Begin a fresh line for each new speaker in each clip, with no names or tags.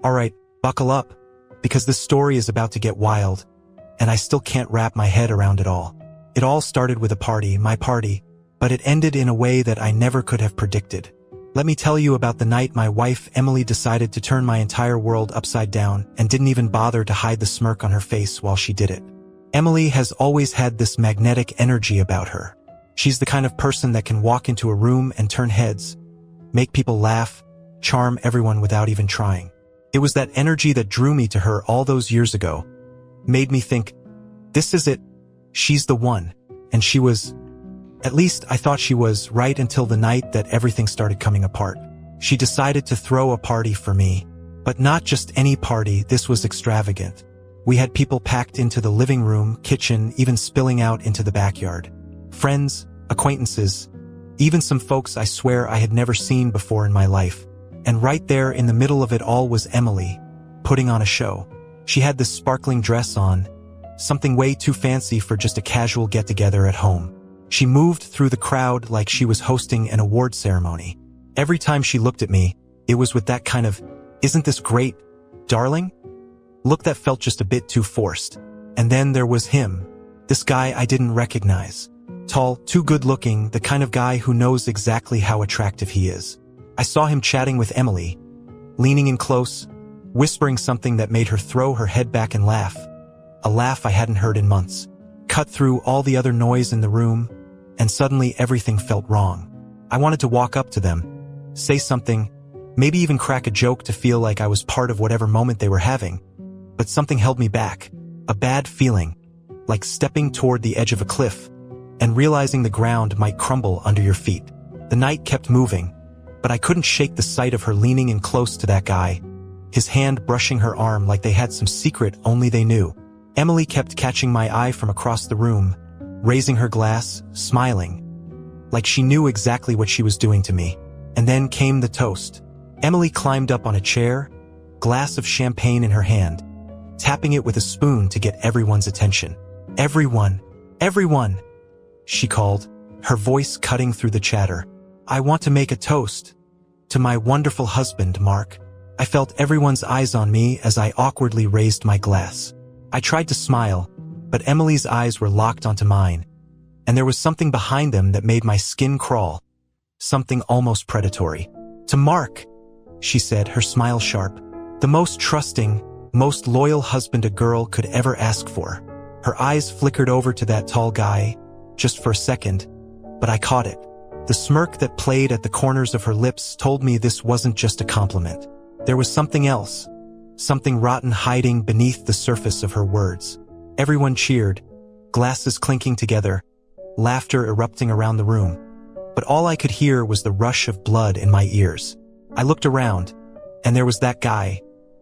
Alright, buckle up, because this story is about to get wild, and I still can't wrap my head around it all. It all started with a party, my party, but it ended in a way that I never could have predicted. Let me tell you about the night my wife Emily decided to turn my entire world upside down and didn't even bother to hide the smirk on her face while she did it. Emily has always had this magnetic energy about her. She's the kind of person that can walk into a room and turn heads, make people laugh, charm everyone without even trying. It was that energy that drew me to her all those years ago, made me think, this is it, she's the one, and she was, at least I thought she was, right until the night that everything started coming apart. She decided to throw a party for me, but not just any party, this was extravagant. We had people packed into the living room, kitchen, even spilling out into the backyard. Friends, acquaintances, even some folks I swear I had never seen before in my life. And right there in the middle of it all was Emily, putting on a show. She had this sparkling dress on, something way too fancy for just a casual get-together at home. She moved through the crowd like she was hosting an award ceremony. Every time she looked at me, it was with that kind of, "Isn't this great, darling?" look that felt just a bit too forced. And then there was him, this guy I didn't recognize. Tall, too good-looking, the kind of guy who knows exactly how attractive he is. I saw him chatting with Emily, leaning in close, whispering something that made her throw her head back and laugh. A laugh I hadn't heard in months. Cut through all the other noise in the room, and suddenly everything felt wrong. I wanted to walk up to them, say something, maybe even crack a joke to feel like I was part of whatever moment they were having. But something held me back. A bad feeling, like stepping toward the edge of a cliff, and realizing the ground might crumble under your feet. The night kept moving, but I couldn't shake the sight of her leaning in close to that guy, his hand brushing her arm like they had some secret only they knew. Emily kept catching my eye from across the room, raising her glass, smiling, like she knew exactly what she was doing to me. And then came the toast. Emily climbed up on a chair, glass of champagne in her hand, tapping it with a spoon to get everyone's attention. "Everyone, everyone," she called, her voice cutting through the chatter. "I want to make a toast to my wonderful husband, Mark." I felt everyone's eyes on me as I awkwardly raised my glass. I tried to smile, but Emily's eyes were locked onto mine, and there was something behind them that made my skin crawl, something almost predatory. "To Mark," she said, her smile sharp. "The most trusting, most loyal husband a girl could ever ask for." Her eyes flickered over to that tall guy, just for a second, but I caught it. The smirk that played at the corners of her lips told me this wasn't just a compliment. There was something else, something rotten hiding beneath the surface of her words. Everyone cheered, glasses clinking together, laughter erupting around the room. But all I could hear was the rush of blood in my ears. I looked around, and there was that guy,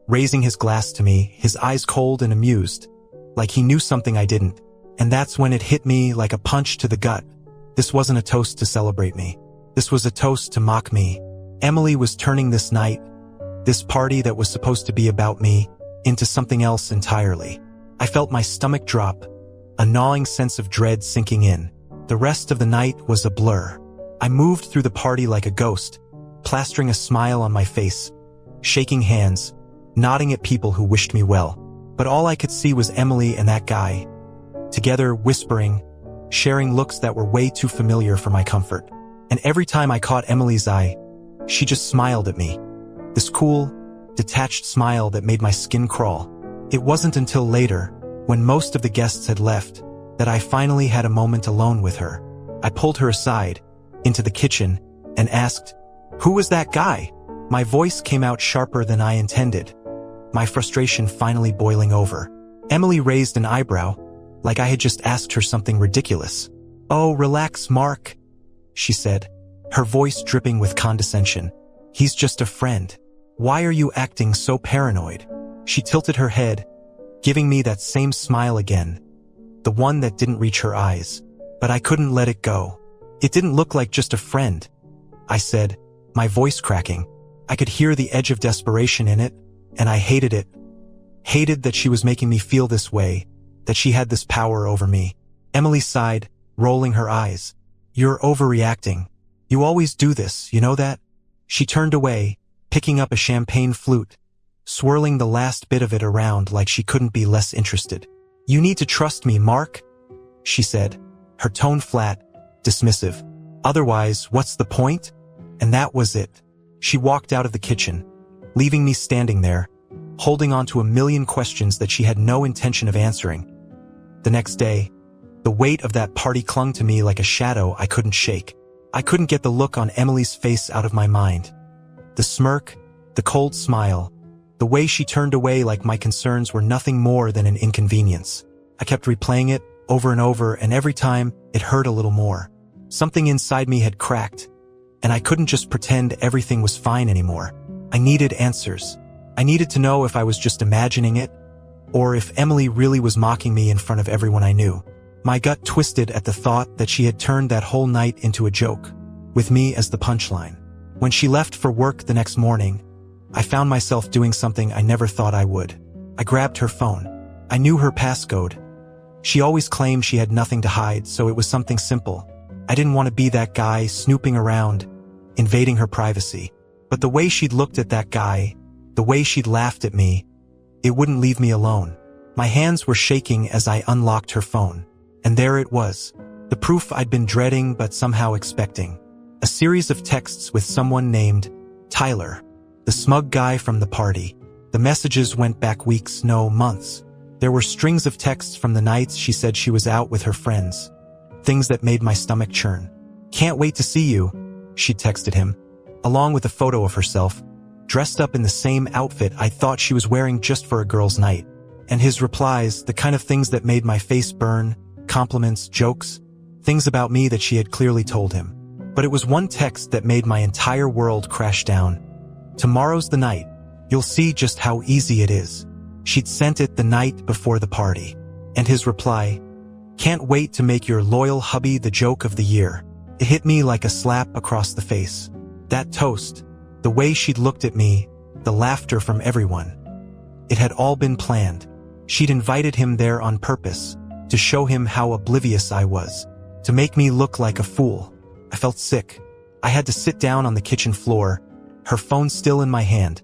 raising his glass to me, his eyes cold and amused, like he knew something I didn't. And that's when it hit me like a punch to the gut. This wasn't a toast to celebrate me. This was a toast to mock me. Emily was turning this night, this party that was supposed to be about me, into something else entirely. I felt my stomach drop, a gnawing sense of dread sinking in. The rest of the night was a blur. I moved through the party like a ghost, plastering a smile on my face, shaking hands, nodding at people who wished me well. But all I could see was Emily and that guy, together whispering, sharing looks that were way too familiar for my comfort. And every time I caught Emily's eye, she just smiled at me. This cool, detached smile that made my skin crawl. It wasn't until later, when most of the guests had left, that I finally had a moment alone with her. I pulled her aside, into the kitchen, and asked, "Who was that guy?" My voice came out sharper than I intended, my frustration finally boiling over. Emily raised an eyebrow, like I had just asked her something ridiculous. "Oh, relax, Mark," she said, her voice dripping with condescension. "He's just a friend. Why are you acting so paranoid?" She tilted her head, giving me that same smile again, the one that didn't reach her eyes. But I couldn't let it go. "It didn't look like just a friend," I said, my voice cracking. I could hear the edge of desperation in it, and I hated it. Hated that she was making me feel this way, that she had this power over me. Emily sighed, rolling her eyes. "You're overreacting. You always do this, you know that?" She turned away, picking up a champagne flute, swirling the last bit of it around like she couldn't be less interested. "You need to trust me, Mark," she said, her tone flat, dismissive. "Otherwise, what's the point?" And that was it. She walked out of the kitchen, leaving me standing there, holding on to a million questions that she had no intention of answering. The next day, the weight of that party clung to me like a shadow I couldn't shake. I couldn't get the look on Emily's face out of my mind. The smirk, the cold smile, the way she turned away like my concerns were nothing more than an inconvenience. I kept replaying it over and over, and every time, it hurt a little more. Something inside me had cracked, and I couldn't just pretend everything was fine anymore. I needed answers. I needed to know if I was just imagining it, or if Emily really was mocking me in front of everyone I knew. My gut twisted at the thought that she had turned that whole night into a joke, with me as the punchline. When she left for work the next morning, I found myself doing something I never thought I would. I grabbed her phone. I knew her passcode. She always claimed she had nothing to hide, so it was something simple. I didn't want to be that guy snooping around, invading her privacy. But the way she'd looked at that guy, the way she'd laughed at me, it wouldn't leave me alone. My hands were shaking as I unlocked her phone. And there it was, the proof I'd been dreading but somehow expecting. A series of texts with someone named Tyler, the smug guy from the party. The messages went back weeks, no, months. There were strings of texts from the nights she said she was out with her friends. Things that made my stomach churn. "Can't wait to see you," she texted him, along with a photo of herself, dressed up in the same outfit I thought she was wearing just for a girl's night. And his replies, the kind of things that made my face burn, compliments, jokes, things about me that she had clearly told him. But it was one text that made my entire world crash down. "Tomorrow's the night. You'll see just how easy it is." She'd sent it the night before the party. And his reply, "Can't wait to make your loyal hubby the joke of the year." It hit me like a slap across the face. That toast, the way she'd looked at me, the laughter from everyone. It had all been planned. She'd invited him there on purpose, to show him how oblivious I was, to make me look like a fool. I felt sick. I had to sit down on the kitchen floor, her phone still in my hand,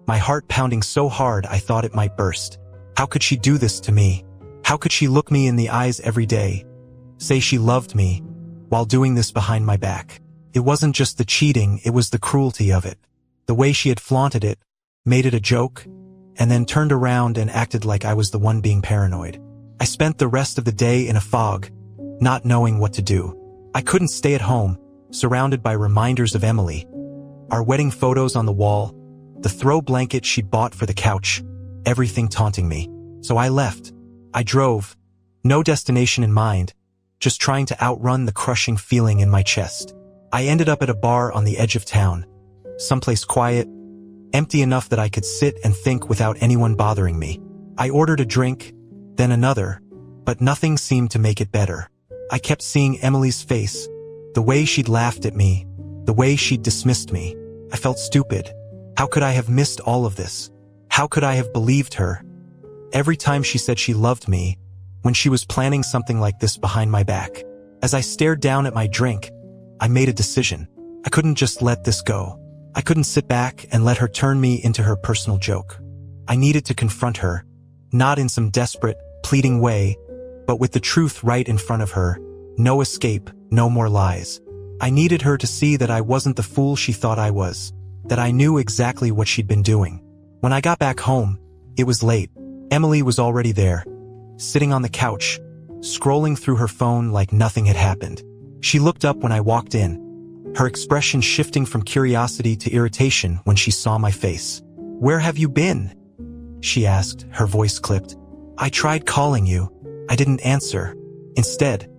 my heart pounding so hard I thought it might burst. How could she do this to me? How could she look me in the eyes every day, say she loved me, while doing this behind my back? It wasn't just the cheating, it was the cruelty of it. The way she had flaunted it, made it a joke, and then turned around and acted like I was the one being paranoid. I spent the rest of the day in a fog, not knowing what to do. I couldn't stay at home, surrounded by reminders of Emily. Our wedding photos on the wall, the throw blanket she'd bought for the couch, everything taunting me. So I left. I drove, no destination in mind, just trying to outrun the crushing feeling in my chest. I ended up at a bar on the edge of town, someplace quiet, empty enough that I could sit and think without anyone bothering me. I ordered a drink, then another, but nothing seemed to make it better. I kept seeing Emily's face, the way she'd laughed at me, the way she'd dismissed me. I felt stupid. How could I have missed all of this? How could I have believed her? Every time she said she loved me, when she was planning something like this behind my back. As I stared down at my drink, I made a decision. I couldn't just let this go. I couldn't sit back and let her turn me into her personal joke. I needed to confront her, not in some desperate, pleading way, but with the truth right in front of her. No escape, no more lies. I needed her to see that I wasn't the fool she thought I was, that I knew exactly what she'd been doing. When I got back home, it was late. Emily was already there, sitting on the couch, scrolling through her phone like nothing had happened. She looked up when I walked in, her expression shifting from curiosity to irritation when she saw my face. "Where have you been?" she asked, her voice clipped. "I tried calling you. I didn't answer." Instead,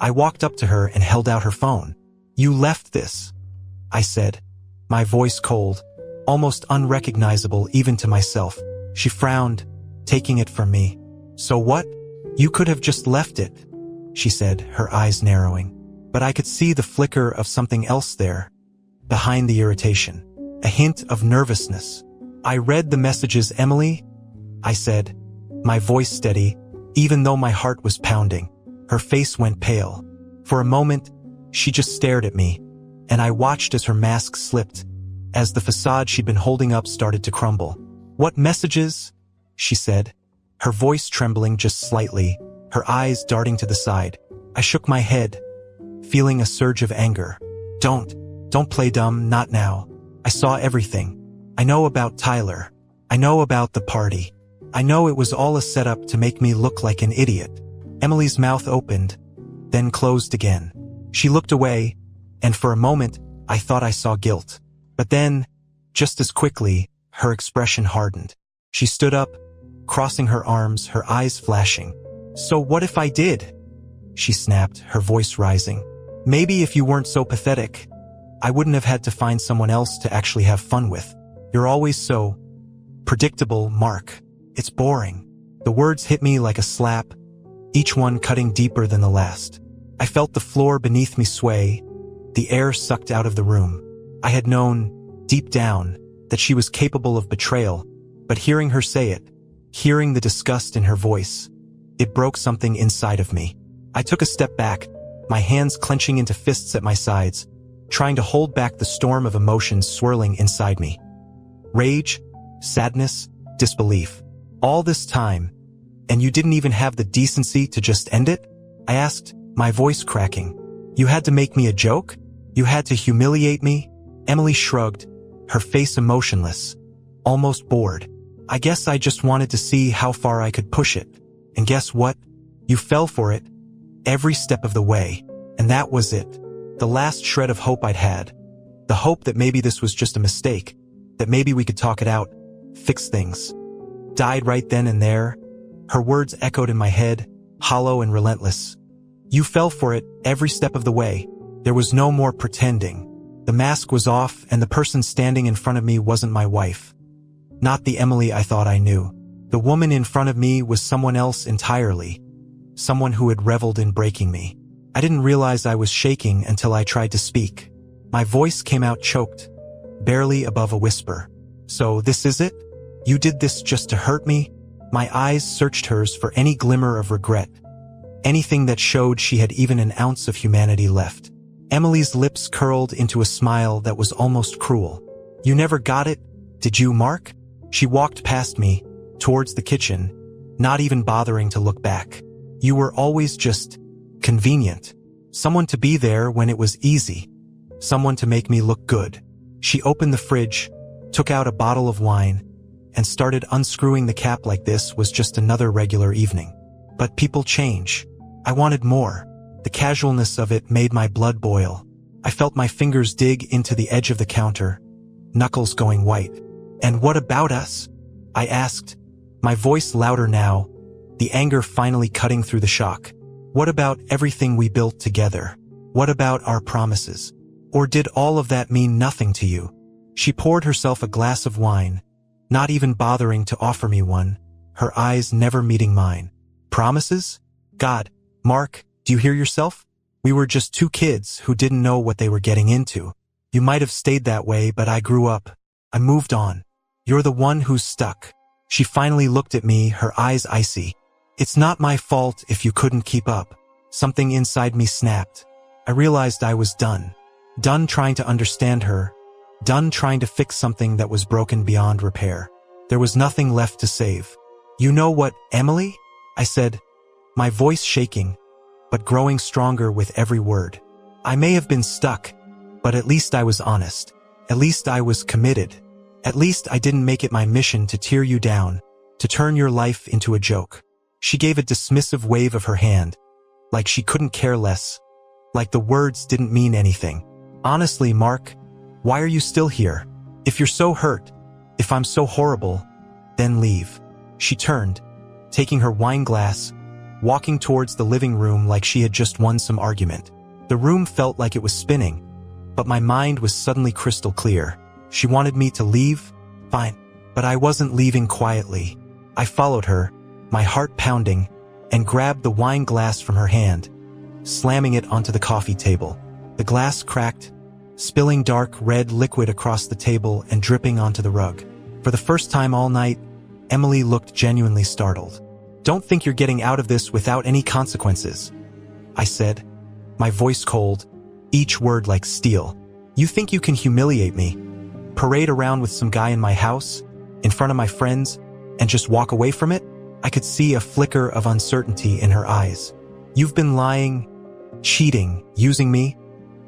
I walked up to her and held out her phone. "You left this," I said, my voice cold, almost unrecognizable even to myself. She frowned, taking it from me. "So what? You could have just left it," she said, her eyes narrowing. But I could see the flicker of something else there, behind the irritation, a hint of nervousness. "I read the messages, Emily," I said, my voice steady, even though my heart was pounding. Her face went pale. For a moment, she just stared at me, and I watched as her mask slipped, as the facade she'd been holding up started to crumble. "What messages?" she said, her voice trembling just slightly, her eyes darting to the side. I shook my head, feeling a surge of anger. Don't play dumb, not now. I saw everything. I know about Tyler. I know about the party. I know it was all a setup to make me look like an idiot. Emily's mouth opened, then closed again. She looked away, and for a moment, I thought I saw guilt. But then, just as quickly, her expression hardened. She stood up, crossing her arms, her eyes flashing. "So what if I did?" she snapped, her voice rising. "Maybe if you weren't so pathetic, I wouldn't have had to find someone else to actually have fun with. You're always so predictable, Mark. It's boring." The words hit me like a slap, each one cutting deeper than the last. I felt the floor beneath me sway, the air sucked out of the room. I had known, deep down, that she was capable of betrayal, but hearing her say it, hearing the disgust in her voice, it broke something inside of me. I took a step back, my hands clenching into fists at my sides, trying to hold back the storm of emotions swirling inside me. Rage, sadness, disbelief. All this time, and you didn't even have the decency to just end it? I asked, my voice cracking. "You had to make me a joke? You had to humiliate me?" Emily shrugged, her face emotionless, almost bored. "I guess I just wanted to see how far I could push it. And guess what? You fell for it, every step of the way. And that was it. The last shred of hope I'd had. The hope that maybe this was just a mistake, that maybe we could talk it out, fix things. Died right then and there." Her words echoed in my head, hollow and relentless. "You fell for it every step of the way. There was no more pretending. The mask was off, and the person standing in front of me wasn't my wife. Not the Emily I thought I knew. The woman in front of me was someone else entirely. Someone who had reveled in breaking me." I didn't realize I was shaking until I tried to speak. My voice came out choked, barely above a whisper. "So this is it? You did this just to hurt me?" My eyes searched hers for any glimmer of regret, anything that showed she had even an ounce of humanity left. Emily's lips curled into a smile that was almost cruel. "You never got it, did you, Mark?" She walked past me, towards the kitchen, not even bothering to look back. "You were always just convenient. Someone to be there when it was easy. Someone to make me look good." She opened the fridge, took out a bottle of wine, and started unscrewing the cap like this was just another regular evening. But people change. I wanted more. The casualness of it made my blood boil. I felt my fingers dig into the edge of the counter, knuckles going white. "And what about us?" I asked, my voice louder now, the anger finally cutting through the shock. "What about everything we built together? What about our promises? Or did all of that mean nothing to you?" She poured herself a glass of wine, not even bothering to offer me one, her eyes never meeting mine. "Promises? God, Mark, do you hear yourself? We were just two kids who didn't know what they were getting into. You might have stayed that way, but I grew up. I moved on. You're the one who's stuck." She finally looked at me, her eyes icy. "It's not my fault if you couldn't keep up." Something inside me snapped. I realized I was done. Done trying to understand her. Done trying to fix something that was broken beyond repair. There was nothing left to save. "You know what, Emily?" I said, my voice shaking, but growing stronger with every word. "I may have been stuck, but at least I was honest. At least I was committed. At least I didn't make it my mission to tear you down, to turn your life into a joke." She gave a dismissive wave of her hand, like she couldn't care less, like the words didn't mean anything. "Honestly, Mark, why are you still here? If you're so hurt, if I'm so horrible, then leave." She turned, taking her wine glass, walking towards the living room like she had just won some argument. The room felt like it was spinning, but my mind was suddenly crystal clear. She wanted me to leave? Fine. But I wasn't leaving quietly. I followed her, my heart pounding, and grabbed the wine glass from her hand, slamming it onto the coffee table. The glass cracked, spilling dark red liquid across the table and dripping onto the rug. For the first time all night, Emily looked genuinely startled. "Don't think you're getting out of this without any consequences," I said, my voice cold, each word like steel. "You think you can humiliate me, parade around with some guy in my house, in front of my friends, and just walk away from it? I could see a flicker of uncertainty in her eyes. You've been lying, cheating, using me,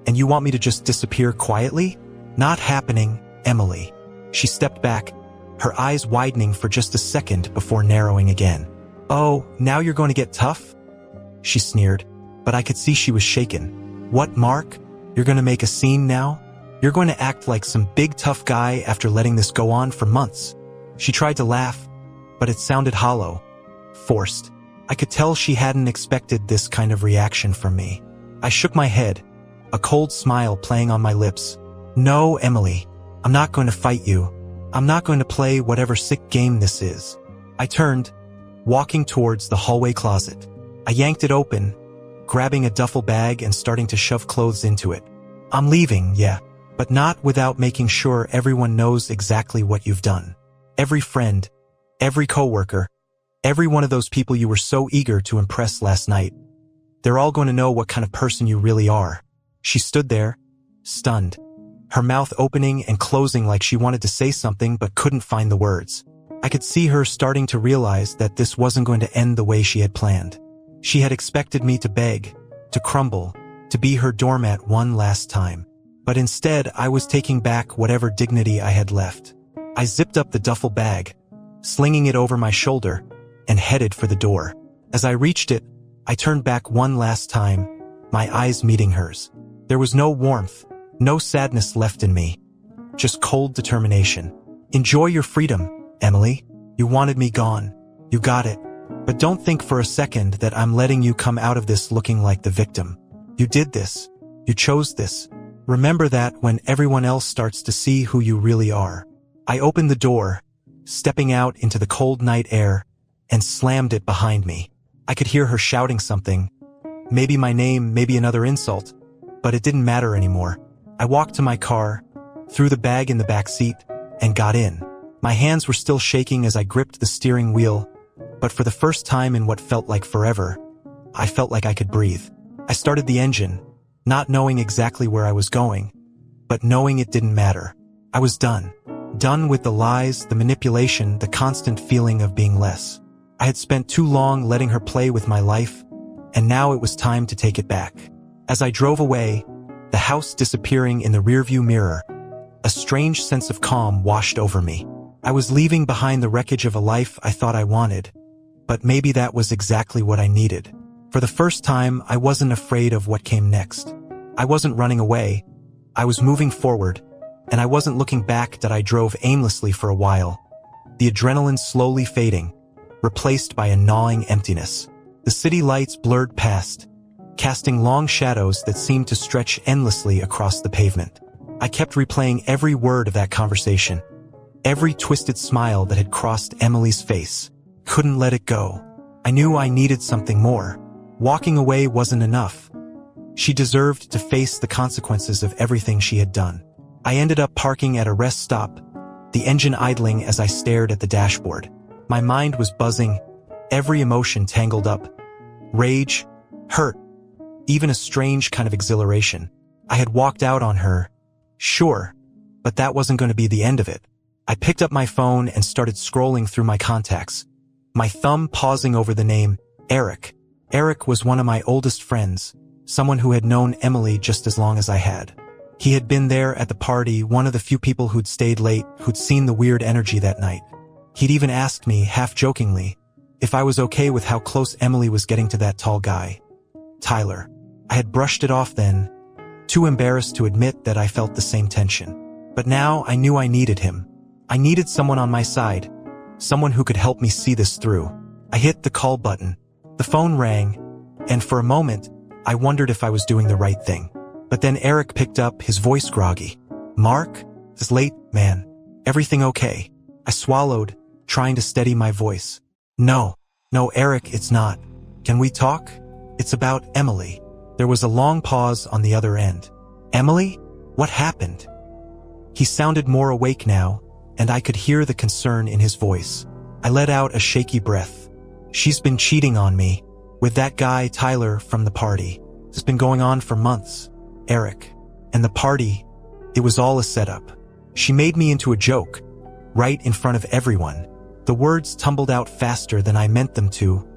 and you want me to just disappear quietly? Not happening, Emily. She stepped back, her eyes widening for just a second before narrowing again. Oh, now you're going to get tough? She sneered, but I could see she was shaken. What, Mark? You're going to make a scene now? You're going to act like some big tough guy after letting this go on for months? She tried to laugh, but it sounded hollow, forced. I could tell she hadn't expected this kind of reaction from me. I shook my head, a cold smile playing on my lips. No, Emily, I'm not going to fight you. I'm not going to play whatever sick game this is. I turned, walking towards the hallway closet. I yanked it open, grabbing a duffel bag and starting to shove clothes into it. I'm leaving, yeah, but not without making sure everyone knows exactly what you've done. Every friend, every coworker, every one of those people you were so eager to impress last night. They're all going to know what kind of person you really are. She stood there, stunned, her mouth opening and closing like she wanted to say something but couldn't find the words. I could see her starting to realize that this wasn't going to end the way she had planned. She had expected me to beg, to crumble, to be her doormat one last time. But instead, I was taking back whatever dignity I had left. I zipped up the duffel bag, slinging it over my shoulder, and headed for the door. As I reached it, I turned back one last time, my eyes meeting hers. There was no warmth, no sadness left in me, just cold determination. Enjoy your freedom, Emily. You wanted me gone. You got it. But don't think for a second that I'm letting you come out of this looking like the victim. You did this. You chose this. Remember that when everyone else starts to see who you really are. I opened the door, stepping out into the cold night air, and slammed it behind me. I could hear her shouting something. Maybe my name, maybe another insult, but it didn't matter anymore. I walked to my car, threw the bag in the back seat, and got in. My hands were still shaking as I gripped the steering wheel, but for the first time in what felt like forever, I felt like I could breathe. I started the engine, not knowing exactly where I was going, but knowing it didn't matter. I was done. Done with the lies, the manipulation, the constant feeling of being less. I had spent too long letting her play with my life, and now it was time to take it back. As I drove away, the house disappearing in the rearview mirror, a strange sense of calm washed over me. I was leaving behind the wreckage of a life I thought I wanted, but maybe that was exactly what I needed. For the first time, I wasn't afraid of what came next. I wasn't running away. I was moving forward, and I wasn't looking back. That I drove aimlessly for a while, the adrenaline slowly fading, replaced by a gnawing emptiness. The city lights blurred past, casting long shadows that seemed to stretch endlessly across the pavement. I kept replaying every word of that conversation, every twisted smile that had crossed Emily's face. Couldn't let it go. I knew I needed something more. Walking away wasn't enough. She deserved to face the consequences of everything she had done. I ended up parking at a rest stop, the engine idling as I stared at the dashboard. My mind was buzzing, every emotion tangled up. Rage, hurt, even a strange kind of exhilaration. I had walked out on her, sure, but that wasn't going to be the end of it. I picked up my phone and started scrolling through my contacts, my thumb pausing over the name Eric. Eric was one of my oldest friends, someone who had known Emily just as long as I had. He had been there at the party, one of the few people who'd stayed late, who'd seen the weird energy that night. He'd even asked me, half-jokingly, if I was okay with how close Emily was getting to that tall guy, Tyler. I had brushed it off then, too embarrassed to admit that I felt the same tension. But now I knew I needed him. I needed someone on my side, someone who could help me see this through. I hit the call button. The phone rang, and for a moment, I wondered if I was doing the right thing. But then Eric picked up, his voice groggy. Mark? It's late, man. Everything okay? I swallowed, trying to steady my voice. No, Eric, it's not. Can we talk? It's about Emily. There was a long pause on the other end. Emily? What happened? He sounded more awake now, and I could hear the concern in his voice. I let out a shaky breath. She's been cheating on me, with that guy Tyler from the party. It's been going on for months. Eric. And the party, it was all a setup. She made me into a joke, right in front of everyone. The words tumbled out faster than I meant them to,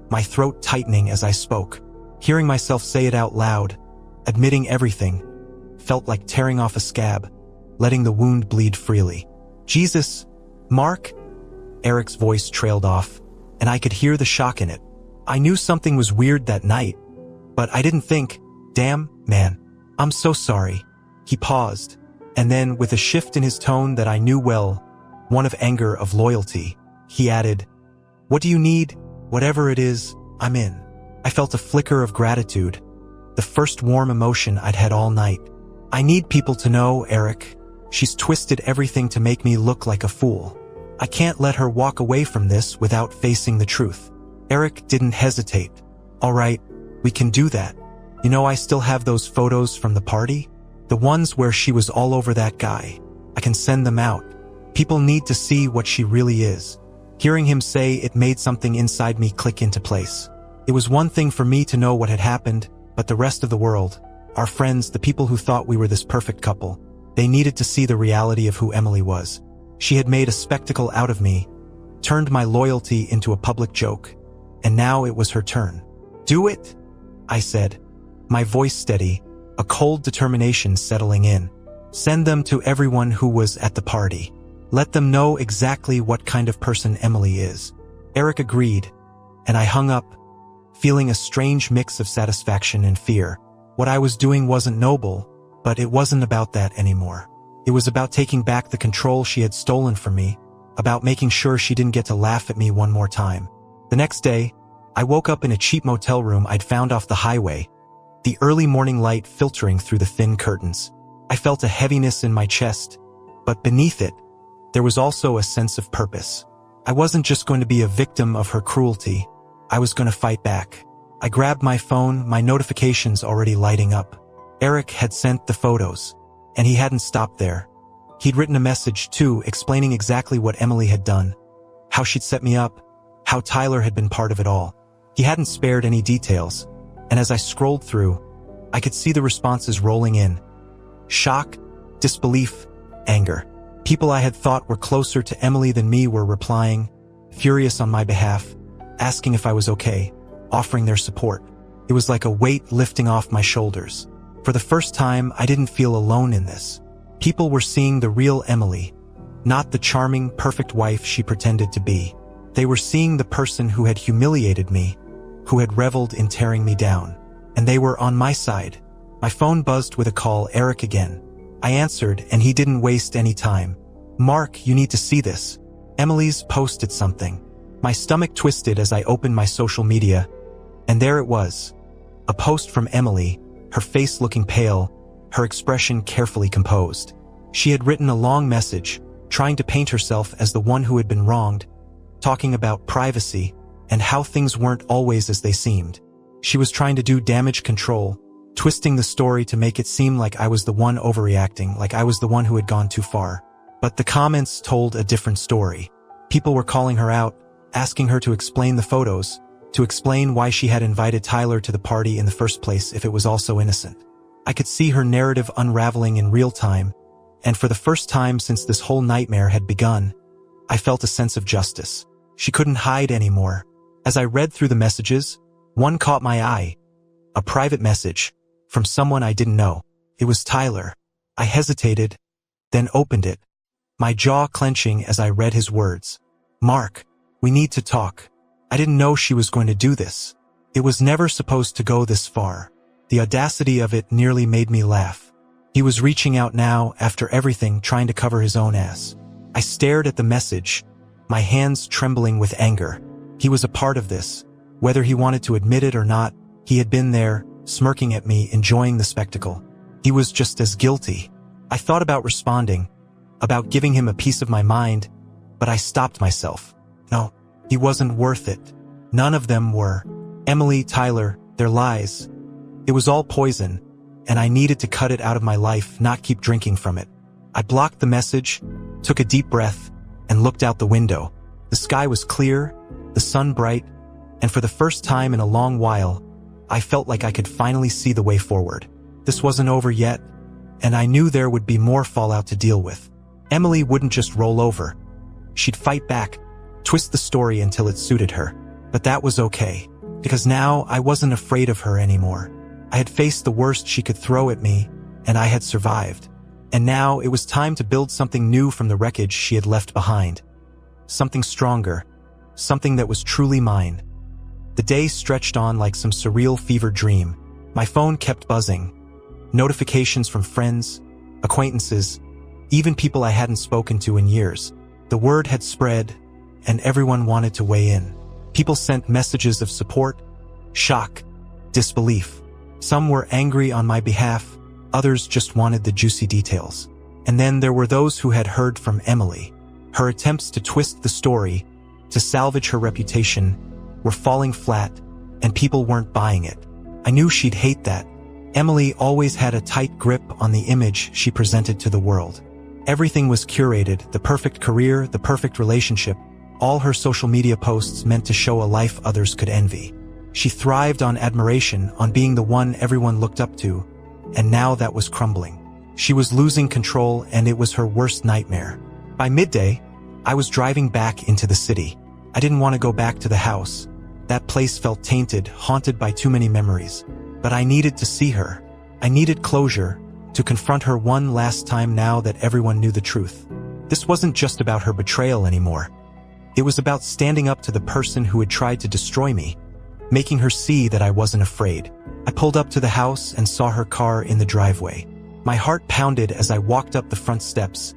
my throat tightening as I spoke. Hearing myself say it out loud, admitting everything, felt like tearing off a scab, letting the wound bleed freely. Jesus, Mark? Eric's voice trailed off, and I could hear the shock in it. I knew something was weird that night, but I didn't think, damn, man, I'm so sorry. He paused, and then, with a shift in his tone that I knew well, one of anger, of loyalty, he added, what do you need? Whatever it is, I'm in. I felt a flicker of gratitude, the first warm emotion I'd had all night. I need people to know, Eric. She's twisted everything to make me look like a fool. I can't let her walk away from this without facing the truth. Eric didn't hesitate. All right, we can do that. You know, I still have those photos from the party? The ones where she was all over that guy. I can send them out. People need to see what she really is. Hearing him say it made something inside me click into place. It was one thing for me to know what had happened, but the rest of the world, our friends, the people who thought we were this perfect couple, they needed to see the reality of who Emily was. She had made a spectacle out of me, turned my loyalty into a public joke, and now it was her turn. Do it, I said, my voice steady, a cold determination settling in. Send them to everyone who was at the party. Let them know exactly what kind of person Emily is. Eric agreed, and I hung up, feeling a strange mix of satisfaction and fear. What I was doing wasn't noble, but it wasn't about that anymore. It was about taking back the control she had stolen from me, about making sure she didn't get to laugh at me one more time. The next day, I woke up in a cheap motel room I'd found off the highway, the early morning light filtering through the thin curtains. I felt a heaviness in my chest, but beneath it, there was also a sense of purpose. I wasn't just going to be a victim of her cruelty. I was going to fight back. I grabbed my phone, my notifications already lighting up. Eric had sent the photos, and he hadn't stopped there. He'd written a message, too, explaining exactly what Emily had done, how she'd set me up, how Tyler had been part of it all. He hadn't spared any details, and as I scrolled through, I could see the responses rolling in. Shock, disbelief, anger. People I had thought were closer to Emily than me were replying, furious on my behalf, asking if I was okay, offering their support. It was like a weight lifting off my shoulders. For the first time, I didn't feel alone in this. People were seeing the real Emily, not the charming, perfect wife she pretended to be. They were seeing the person who had humiliated me, who had reveled in tearing me down. And they were on my side. My phone buzzed with a call. Eric again. I answered, and he didn't waste any time. Mark, you need to see this. Emily's posted something. My stomach twisted as I opened my social media, and there it was. A post from Emily, her face looking pale, her expression carefully composed. She had written a long message, trying to paint herself as the one who had been wronged, talking about privacy and how things weren't always as they seemed. She was trying to do damage control, twisting the story to make it seem like I was the one overreacting, like I was the one who had gone too far. But the comments told a different story. People were calling her out, asking her to explain the photos, to explain why she had invited Tyler to the party in the first place if it was also innocent. I could see her narrative unraveling in real time, and for the first time since this whole nightmare had begun, I felt a sense of justice. She couldn't hide anymore. As I read through the messages, one caught my eye. A private message, from someone I didn't know. It was Tyler. I hesitated, then opened it, my jaw clenching as I read his words. Mark, we need to talk. I didn't know she was going to do this. It was never supposed to go this far. The audacity of it nearly made me laugh. He was reaching out now, after everything, trying to cover his own ass. I stared at the message, my hands trembling with anger. He was a part of this. Whether he wanted to admit it or not, he had been there, smirking at me, enjoying the spectacle. He was just as guilty. I thought about responding, about giving him a piece of my mind, but I stopped myself. No, he wasn't worth it. None of them were. Emily, Tyler, their lies. It was all poison, and I needed to cut it out of my life, not keep drinking from it. I blocked the message, took a deep breath, and looked out the window. The sky was clear, the sun bright, and for the first time in a long while, I felt like I could finally see the way forward. This wasn't over yet, and I knew there would be more fallout to deal with. Emily wouldn't just roll over. She'd fight back, twist the story until it suited her. But that was okay, because now I wasn't afraid of her anymore. I had faced the worst she could throw at me, and I had survived. And now it was time to build something new from the wreckage she had left behind. Something stronger, something that was truly mine. The day stretched on like some surreal fever dream. My phone kept buzzing. Notifications from friends, acquaintances, even people I hadn't spoken to in years. The word had spread, and everyone wanted to weigh in. People sent messages of support, shock, disbelief. Some were angry on my behalf, others just wanted the juicy details. And then there were those who had heard from Emily. Her attempts to twist the story, to salvage her reputation, were falling flat, and people weren't buying it. I knew she'd hate that. Emily always had a tight grip on the image she presented to the world. Everything was curated, the perfect career, the perfect relationship. All her social media posts meant to show a life others could envy. She thrived on admiration, on being the one everyone looked up to, and now that was crumbling. She was losing control, and it was her worst nightmare. By midday, I was driving back into the city. I didn't want to go back to the house. That place felt tainted, haunted by too many memories. But I needed to see her. I needed closure, to confront her one last time now that everyone knew the truth. This wasn't just about her betrayal anymore. It was about standing up to the person who had tried to destroy me, making her see that I wasn't afraid. I pulled up to the house and saw her car in the driveway. My heart pounded as I walked up the front steps,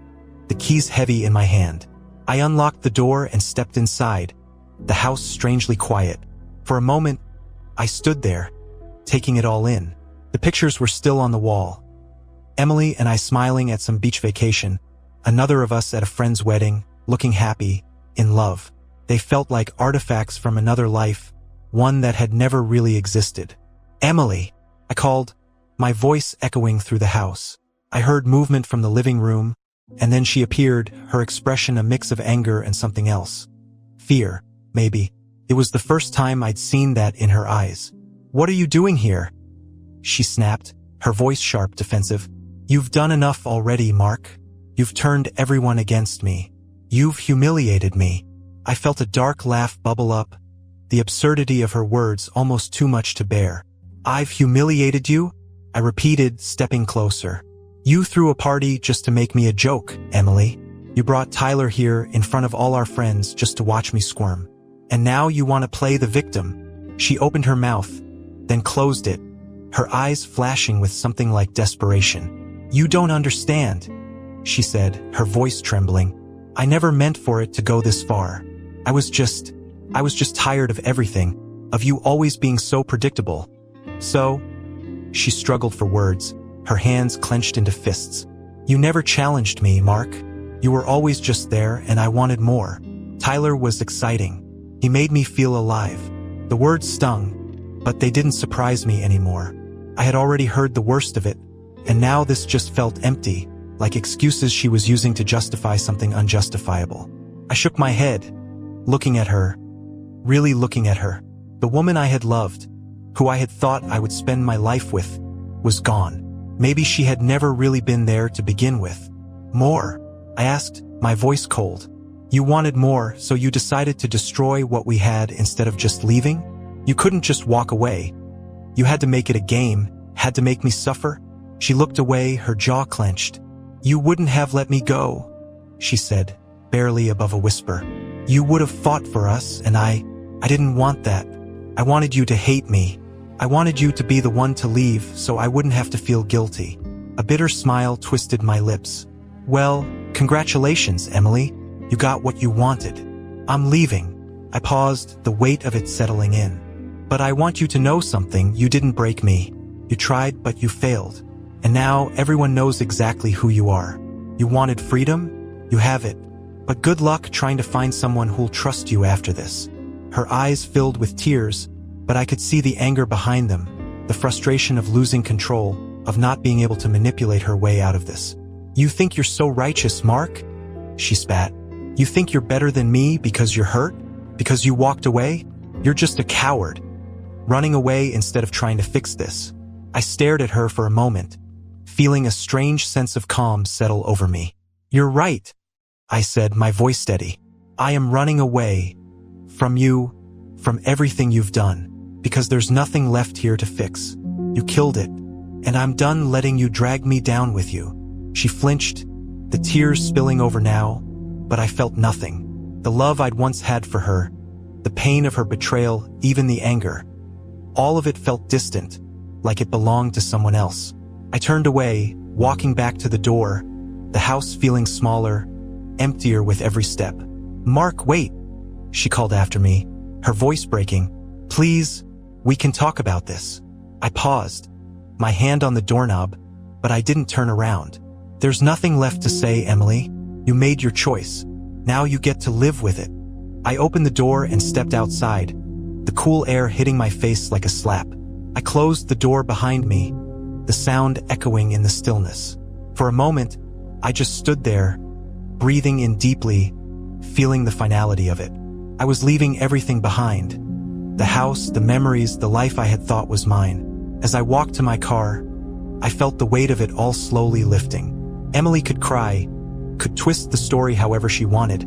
the keys heavy in my hand. I unlocked the door and stepped inside, the house strangely quiet. For a moment, I stood there, taking it all in. The pictures were still on the wall. Emily and I smiling at some beach vacation, another of us at a friend's wedding, looking happy, in love. They felt like artifacts from another life, one that had never really existed. Emily, I called, my voice echoing through the house. I heard movement from the living room, and then she appeared, her expression a mix of anger and something else. Fear, maybe. It was the first time I'd seen that in her eyes. "What are you doing here?" she snapped, her voice sharp, defensive. "You've done enough already, Mark. You've turned everyone against me. You've humiliated me." I felt a dark laugh bubble up, the absurdity of her words almost too much to bear. "I've humiliated you?" I repeated, stepping closer. "You threw a party just to make me a joke, Emily. You brought Tyler here in front of all our friends just to watch me squirm. And now you want to play the victim." She opened her mouth, then closed it, her eyes flashing with something like desperation. "You don't understand," she said, her voice trembling. "I never meant for it to go this far. I was just tired of everything, of you always being so predictable. So," she struggled for words, her hands clenched into fists. "You never challenged me, Mark. You were always just there, and I wanted more." Tyler was exciting. He made me feel alive. The words stung, but they didn't surprise me anymore. I had already heard the worst of it, and now this just felt empty, like excuses she was using to justify something unjustifiable. I shook my head, looking at her, really looking at her. The woman I had loved, who I had thought I would spend my life with, was gone. Maybe she had never really been there to begin with. "More?" I asked, my voice cold. "You wanted more, so you decided to destroy what we had instead of just leaving? You couldn't just walk away. You had to make it a game, had to make me suffer?" She looked away, her jaw clenched. "You wouldn't have let me go," she said, barely above a whisper. "You would have fought for us, and I didn't want that. I wanted you to hate me. I wanted you to be the one to leave so I wouldn't have to feel guilty." A bitter smile twisted my lips. "Well, congratulations, Emily. You got what you wanted. I'm leaving." I paused, the weight of it settling in. "But I want you to know something. You didn't break me. You tried, but you failed. And now everyone knows exactly who you are. You wanted freedom? You have it. But good luck trying to find someone who'll trust you after this." Her eyes filled with tears, but I could see the anger behind them, the frustration of losing control, of not being able to manipulate her way out of this. "You think you're so righteous, Mark?" she spat. "You think you're better than me because you're hurt? Because you walked away? You're just a coward, running away instead of trying to fix this." I stared at her for a moment, feeling a strange sense of calm settle over me. "You're right," I said, my voice steady. I am running away. From you, from everything you've done. Because there's nothing left here to fix. You killed it. And I'm done letting you drag me down with you. She flinched, the tears spilling over now, but I felt nothing. The love I'd once had for her, the pain of her betrayal, even the anger. All of it felt distant, like it belonged to someone else. I turned away, walking back to the door, the house feeling smaller, emptier with every step. Mark, wait, she called after me, her voice breaking. Please, we can talk about this. I paused, my hand on the doorknob, but I didn't turn around. There's nothing left to say, Emily. You made your choice. Now you get to live with it. I opened the door and stepped outside, the cool air hitting my face like a slap. I closed the door behind me, the sound echoing in the stillness. For a moment, I just stood there, breathing in deeply, feeling the finality of it. I was leaving everything behind. The house, the memories, the life I had thought was mine. As I walked to my car, I felt the weight of it all slowly lifting. Emily could cry, could twist the story however she wanted,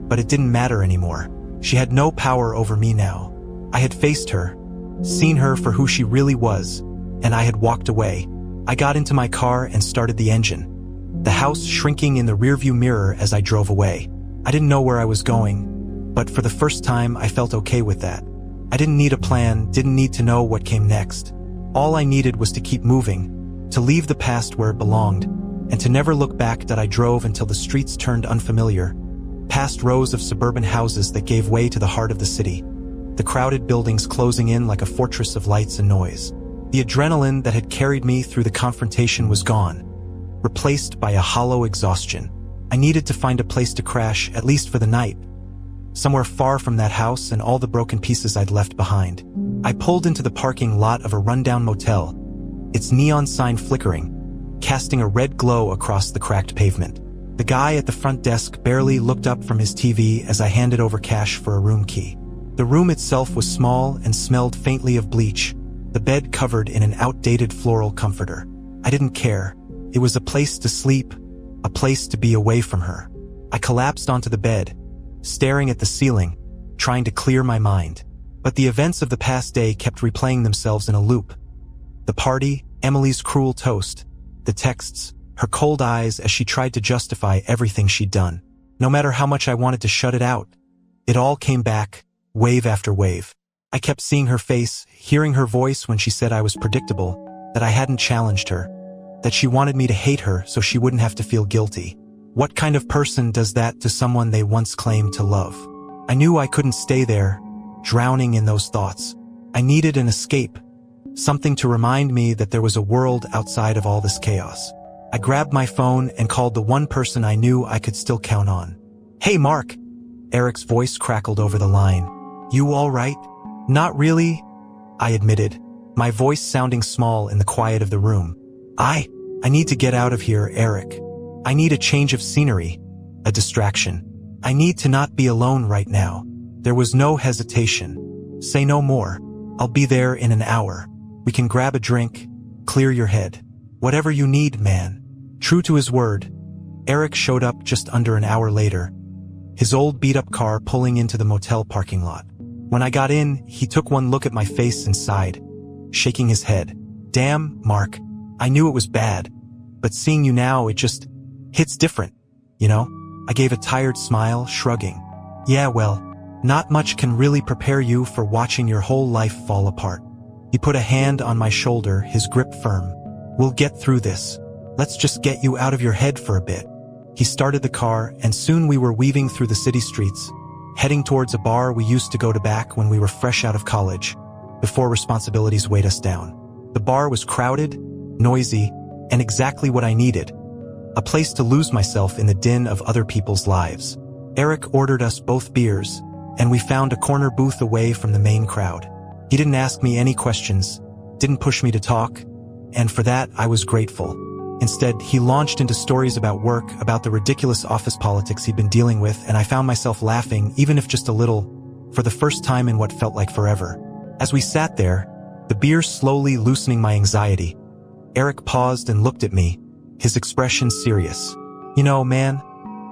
but it didn't matter anymore. She had no power over me now. I had faced her, seen her for who she really was, and I had walked away. I got into my car and started the engine, the house shrinking in the rearview mirror as I drove away. I didn't know where I was going, but for the first time I felt okay with that. I didn't need a plan, didn't need to know what came next. All I needed was to keep moving, to leave the past where it belonged, and to never look back. That I drove until the streets turned unfamiliar, past rows of suburban houses that gave way to the heart of the city, the crowded buildings closing in like a fortress of lights and noise. The adrenaline that had carried me through the confrontation was gone, replaced by a hollow exhaustion. I needed to find a place to crash, at least for the night, somewhere far from that house and all the broken pieces I'd left behind. I pulled into the parking lot of a rundown motel, its neon sign flickering, casting a red glow across the cracked pavement. The guy at the front desk barely looked up from his TV as I handed over cash for a room key. The room itself was small and smelled faintly of bleach, the bed covered in an outdated floral comforter. I didn't care. It was a place to sleep, a place to be away from her. I collapsed onto the bed, staring at the ceiling, trying to clear my mind. But the events of the past day kept replaying themselves in a loop. The party, Emily's cruel toast, the texts, her cold eyes as she tried to justify everything she'd done. No matter how much I wanted to shut it out, it all came back, wave after wave. I kept seeing her face, hearing her voice when she said I was predictable, that I hadn't challenged her, that she wanted me to hate her so she wouldn't have to feel guilty. What kind of person does that to someone they once claimed to love? I knew I couldn't stay there, drowning in those thoughts. I needed an escape, something to remind me that there was a world outside of all this chaos. I grabbed my phone and called the one person I knew I could still count on. Hey, Mark. Eric's voice crackled over the line. You all right? Not really, I admitted, my voice sounding small in the quiet of the room. I need to get out of here, Eric. I need a change of scenery, a distraction. I need to not be alone right now. There was no hesitation. Say no more. I'll be there in an hour. We can grab a drink, clear your head. Whatever you need, man. True to his word, Eric showed up just under an hour later, his old beat-up car pulling into the motel parking lot. When I got in, he took one look at my face and sighed, shaking his head. Damn, Mark, I knew it was bad, but seeing you now, it just hits different, you know? I gave a tired smile, shrugging. Yeah, well, not much can really prepare you for watching your whole life fall apart. He put a hand on my shoulder, his grip firm. We'll get through this. Let's just get you out of your head for a bit. He started the car, and soon we were weaving through the city streets, heading towards a bar we used to go to back when we were fresh out of college, before responsibilities weighed us down. The bar was crowded, noisy, and exactly what I needed. A place to lose myself in the din of other people's lives. Eric ordered us both beers, and we found a corner booth away from the main crowd. He didn't ask me any questions, didn't push me to talk, and for that I was grateful. Instead, he launched into stories about work, about the ridiculous office politics he'd been dealing with, and I found myself laughing, even if just a little, for the first time in what felt like forever. As we sat there, the beer slowly loosening my anxiety, Eric paused and looked at me, his expression serious. You know, man,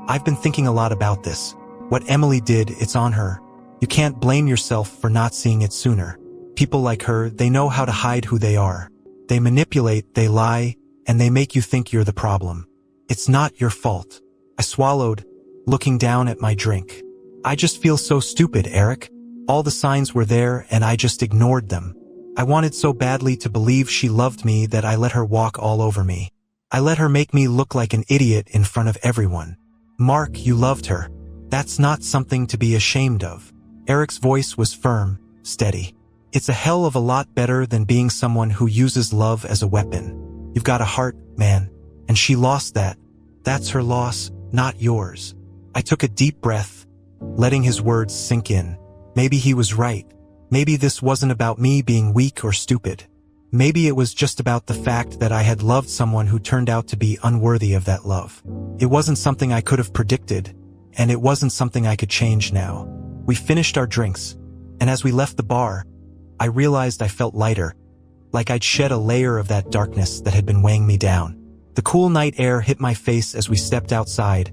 I've been thinking a lot about this. What Emily did, it's on her. You can't blame yourself for not seeing it sooner. People like her, they know how to hide who they are. They manipulate, they lie, and they make you think you're the problem. It's not your fault. I swallowed, looking down at my drink. I just feel so stupid, Eric. All the signs were there and I just ignored them. I wanted so badly to believe she loved me that I let her walk all over me. I let her make me look like an idiot in front of everyone. Mark, you loved her. That's not something to be ashamed of. Eric's voice was firm, steady. It's a hell of a lot better than being someone who uses love as a weapon. You've got a heart, man, and she lost that. That's her loss, not yours. I took a deep breath, letting his words sink in. Maybe he was right. Maybe this wasn't about me being weak or stupid. Maybe it was just about the fact that I had loved someone who turned out to be unworthy of that love. It wasn't something I could have predicted, and it wasn't something I could change now. We finished our drinks, and as we left the bar, I realized I felt lighter, like I'd shed a layer of that darkness that had been weighing me down. The cool night air hit my face as we stepped outside,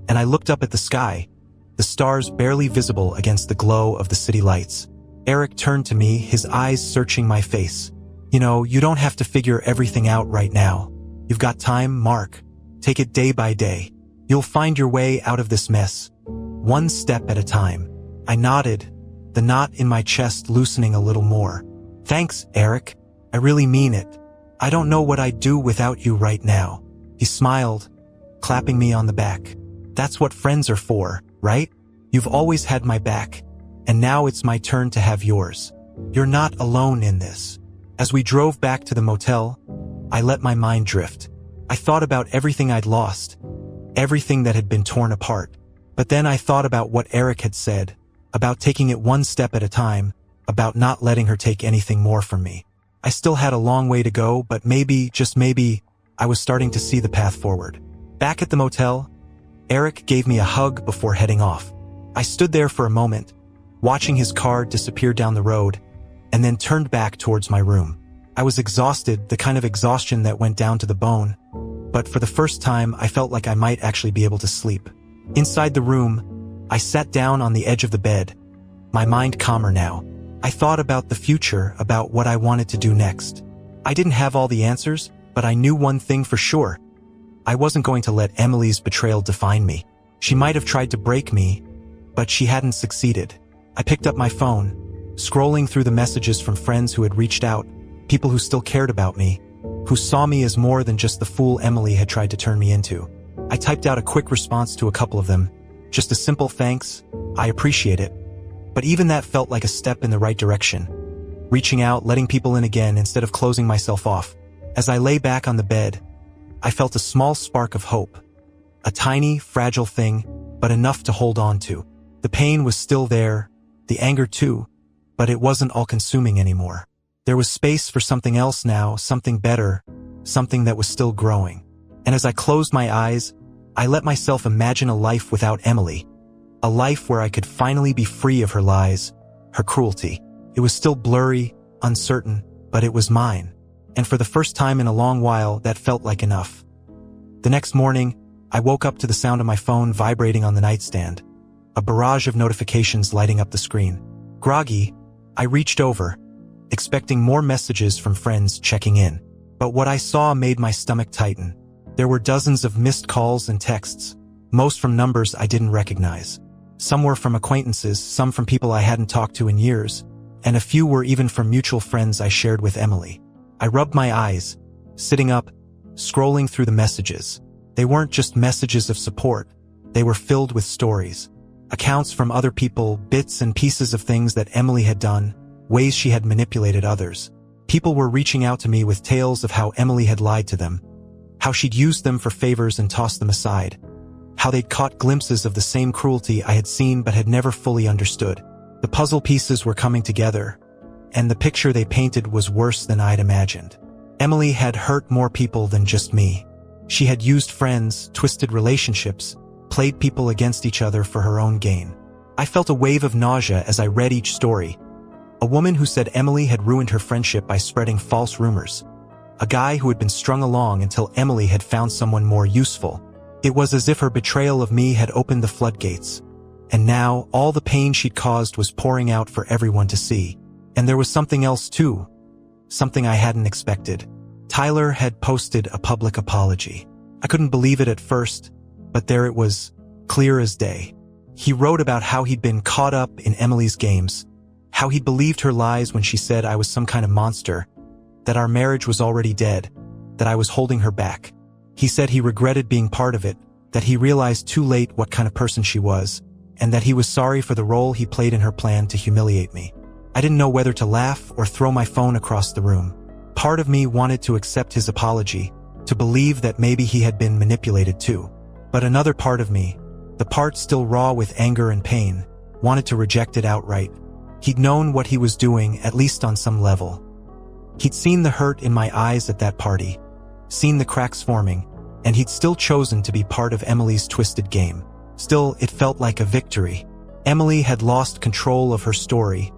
and I looked up at the sky, the stars barely visible against the glow of the city lights. Eric turned to me, his eyes searching my face. You know, you don't have to figure everything out right now. You've got time, Mark. Take it day by day. You'll find your way out of this mess, one step at a time. I nodded, the knot in my chest loosening a little more. Thanks, Eric. I really mean it. I don't know what I'd do without you right now. He smiled, clapping me on the back. That's what friends are for, right? You've always had my back, and now it's my turn to have yours. You're not alone in this. As we drove back to the motel, I let my mind drift. I thought about everything I'd lost, everything that had been torn apart. But then I thought about what Eric had said, about taking it one step at a time, about not letting her take anything more from me. I still had a long way to go, but maybe, just maybe, I was starting to see the path forward. Back at the motel, Eric gave me a hug before heading off. I stood there for a moment, watching his car disappear down the road, and then turned back towards my room. I was exhausted, the kind of exhaustion that went down to the bone, but for the first time I felt like I might actually be able to sleep. Inside the room, I sat down on the edge of the bed, my mind calmer now. I thought about the future, about what I wanted to do next. I didn't have all the answers, but I knew one thing for sure. I wasn't going to let Emily's betrayal define me. She might have tried to break me, but she hadn't succeeded. I picked up my phone, scrolling through the messages from friends who had reached out, people who still cared about me, who saw me as more than just the fool Emily had tried to turn me into. I typed out a quick response to a couple of them, just a simple thanks, I appreciate it. But even that felt like a step in the right direction. Reaching out, letting people in again instead of closing myself off. As I lay back on the bed, I felt a small spark of hope. A tiny, fragile thing, but enough to hold on to. The pain was still there, the anger too, but it wasn't all-consuming anymore. There was space for something else now, something better, something that was still growing. And as I closed my eyes, I let myself imagine a life without Emily. A life where I could finally be free of her lies, her cruelty. It was still blurry, uncertain, but it was mine. And for the first time in a long while, that felt like enough. The next morning, I woke up to the sound of my phone vibrating on the nightstand, a barrage of notifications lighting up the screen. Groggy, I reached over, expecting more messages from friends checking in. But what I saw made my stomach tighten. There were dozens of missed calls and texts, most from numbers I didn't recognize. Some were from acquaintances, some from people I hadn't talked to in years, and a few were even from mutual friends I shared with Emily. I rubbed my eyes, sitting up, scrolling through the messages. They weren't just messages of support. They were filled with stories. Accounts from other people, bits and pieces of things that Emily had done, ways she had manipulated others. People were reaching out to me with tales of how Emily had lied to them, how she'd used them for favors and tossed them aside, how they'd caught glimpses of the same cruelty I had seen but had never fully understood. The puzzle pieces were coming together, and the picture they painted was worse than I'd imagined. Emily had hurt more people than just me. She had used friends, twisted relationships, played people against each other for her own gain. I felt a wave of nausea as I read each story. A woman who said Emily had ruined her friendship by spreading false rumors. A guy who had been strung along until Emily had found someone more useful. It was as if her betrayal of me had opened the floodgates. And now, all the pain she'd caused was pouring out for everyone to see. And there was something else too. Something I hadn't expected. Tyler had posted a public apology. I couldn't believe it at first, but there it was, clear as day. He wrote about how he'd been caught up in Emily's games, how he'd believed her lies when she said I was some kind of monster, that our marriage was already dead, that I was holding her back. He said he regretted being part of it, that he realized too late what kind of person she was, and that he was sorry for the role he played in her plan to humiliate me. I didn't know whether to laugh or throw my phone across the room. Part of me wanted to accept his apology, to believe that maybe he had been manipulated too. But another part of me, the part still raw with anger and pain, wanted to reject it outright. He'd known what he was doing, at least on some level. He'd seen the hurt in my eyes at that party, seen the cracks forming, and he'd still chosen to be part of Emily's twisted game. Still, it felt like a victory. Emily had lost control of her story,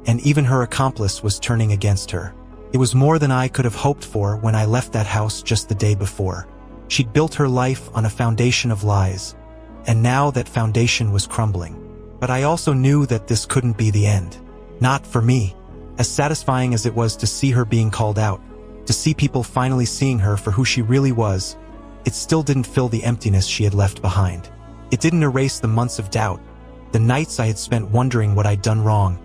and even her accomplice was turning against her. It was more than I could have hoped for when I left that house just the day before. She'd built her life on a foundation of lies, and now that foundation was crumbling. But I also knew that this couldn't be the end. Not for me. As satisfying as it was to see her being called out, to see people finally seeing her for who she really was, it still didn't fill the emptiness she had left behind. It didn't erase the months of doubt, the nights I had spent wondering what I'd done wrong,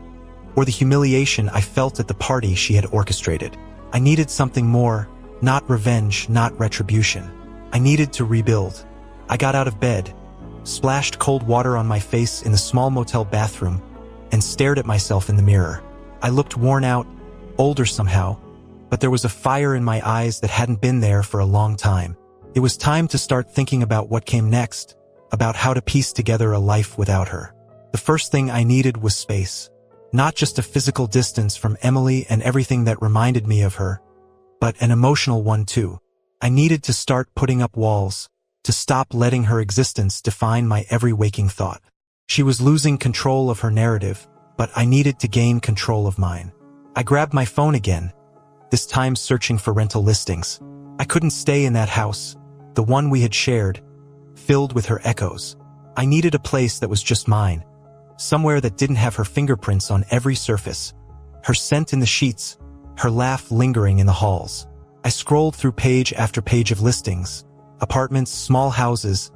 or the humiliation I felt at the party she had orchestrated. I needed something more, not revenge, not retribution. I needed to rebuild. I got out of bed, splashed cold water on my face in the small motel bathroom, and stared at myself in the mirror. I looked worn out, older somehow, but there was a fire in my eyes that hadn't been there for a long time. It was time to start thinking about what came next, about how to piece together a life without her. The first thing I needed was space. Not just a physical distance from Emily and everything that reminded me of her, but an emotional one too. I needed to start putting up walls, to stop letting her existence define my every waking thought. She was losing control of her narrative, but I needed to gain control of mine. I grabbed my phone again, this time searching for rental listings. I couldn't stay in that house, the one we had shared, filled with her echoes. I needed a place that was just mine, somewhere that didn't have her fingerprints on every surface, her scent in the sheets, her laugh lingering in the halls. I scrolled through page after page of listings, apartments, small houses,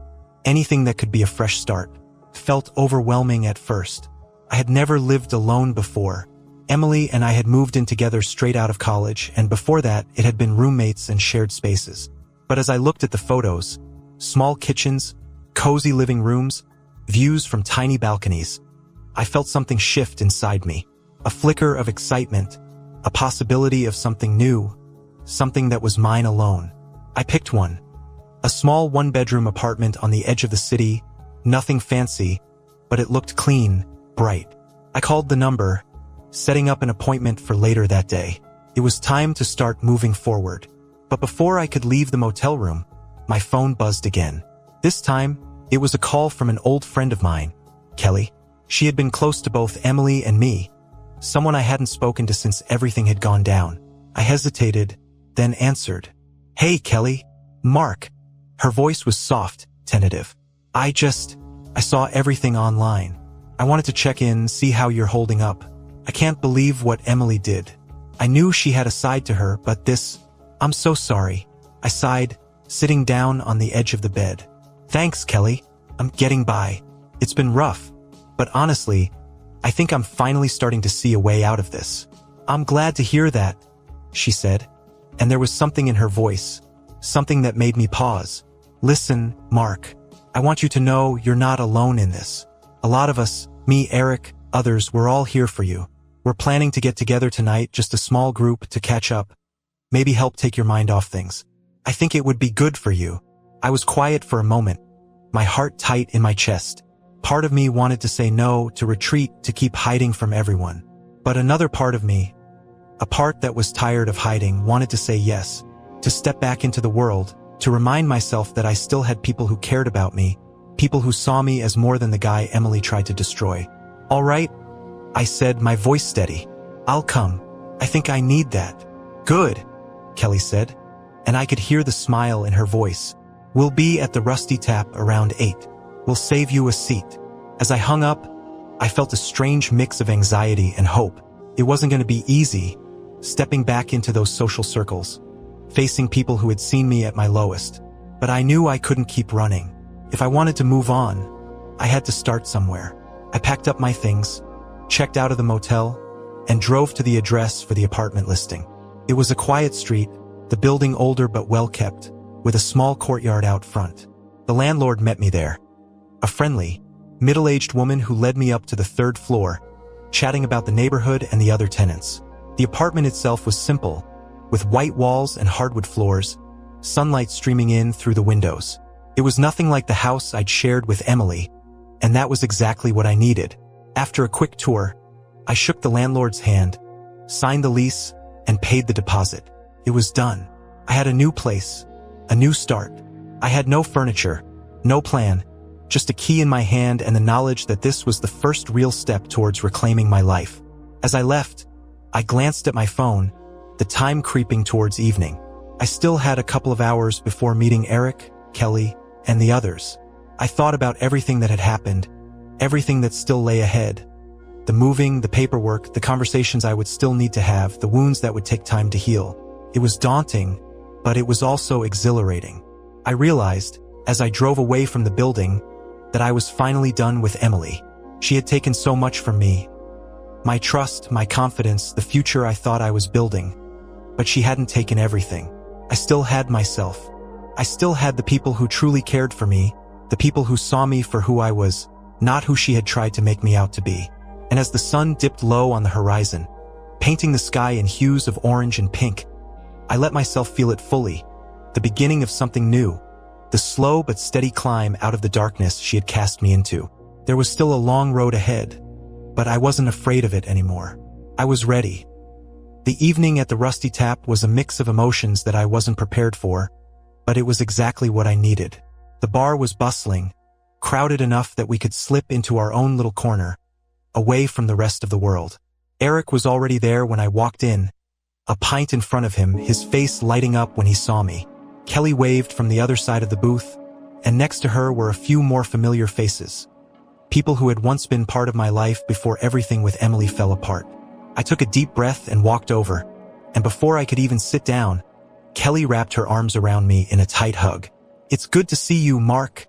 anything that could be a fresh start. Felt overwhelming at first. I had never lived alone before. Emily and I had moved in together straight out of college, and before that, it had been roommates and shared spaces. But as I looked at the photos, small kitchens, cozy living rooms, views from tiny balconies, I felt something shift inside me. A flicker of excitement, a possibility of something new, something that was mine alone. I picked one. A small one-bedroom apartment on the edge of the city, nothing fancy, but it looked clean, bright. I called the number, setting up an appointment for later that day. It was time to start moving forward. But before I could leave the motel room, my phone buzzed again. This time, it was a call from an old friend of mine, Kelly. She had been close to both Emily and me, someone I hadn't spoken to since everything had gone down. I hesitated, then answered. "Hey, Kelly." "Mark." Her voice was soft, tentative. I saw everything online. I wanted to check in, see how you're holding up. I can't believe what Emily did. I knew she had a side to her, but I'm so sorry." I sighed, sitting down on the edge of the bed. "Thanks, Kelly. I'm getting by. It's been rough, but honestly, I think I'm finally starting to see a way out of this." "I'm glad to hear that," she said, and there was something in her voice, something that made me pause. "Listen, Mark, I want you to know you're not alone in this. A lot of us, me, Eric, others, we're all here for you. We're planning to get together tonight, just a small group, to catch up, maybe help take your mind off things. I think it would be good for you." I was quiet for a moment, my heart tight in my chest. Part of me wanted to say no, to retreat, to keep hiding from everyone. But another part of me, a part that was tired of hiding, wanted to say yes, to step back into the world, to remind myself that I still had people who cared about me, people who saw me as more than the guy Emily tried to destroy. "All right," I said, my voice steady. "I'll come. I think I need that." "Good," Kelly said, and I could hear the smile in her voice. "We'll be at the Rusty Tap around 8. We'll save you a seat." As I hung up, I felt a strange mix of anxiety and hope. It wasn't going to be easy, stepping back into those social circles, facing people who had seen me at my lowest. But I knew I couldn't keep running. If I wanted to move on, I had to start somewhere. I packed up my things, checked out of the motel, and drove to the address for the apartment listing. It was a quiet street, the building older but well-kept, with a small courtyard out front. The landlord met me there. A friendly, middle-aged woman who led me up to the 3rd floor, chatting about the neighborhood and the other tenants. The apartment itself was simple, with white walls and hardwood floors, sunlight streaming in through the windows. It was nothing like the house I'd shared with Emily, and that was exactly what I needed. After a quick tour, I shook the landlord's hand, signed the lease, and paid the deposit. It was done. I had a new place, a new start. I had no furniture, no plan, just a key in my hand and the knowledge that this was the first real step towards reclaiming my life. As I left, I glanced at my phone, the time creeping towards evening. I still had a couple of hours before meeting Eric, Kelly, and the others. I thought about everything that had happened, everything that still lay ahead. The moving, the paperwork, the conversations I would still need to have, the wounds that would take time to heal. It was daunting, but it was also exhilarating. I realized, as I drove away from the building, that I was finally done with Emily. She had taken so much from me. My trust, my confidence, the future I thought I was building. But she hadn't taken everything. I still had myself. I still had the people who truly cared for me, the people who saw me for who I was, not who she had tried to make me out to be. And as the sun dipped low on the horizon, painting the sky in hues of orange and pink, I let myself feel it fully, the beginning of something new, the slow but steady climb out of the darkness she had cast me into. There was still a long road ahead, but I wasn't afraid of it anymore. I was ready. The evening at the Rusty Tap was a mix of emotions that I wasn't prepared for, but it was exactly what I needed. The bar was bustling, crowded enough that we could slip into our own little corner, away from the rest of the world. Eric was already there when I walked in, a pint in front of him, his face lighting up when he saw me. Kelly waved from the other side of the booth, and next to her were a few more familiar faces. People who had once been part of my life before everything with Emily fell apart. I took a deep breath and walked over, and before I could even sit down, Kelly wrapped her arms around me in a tight hug. "It's good to see you, Mark,"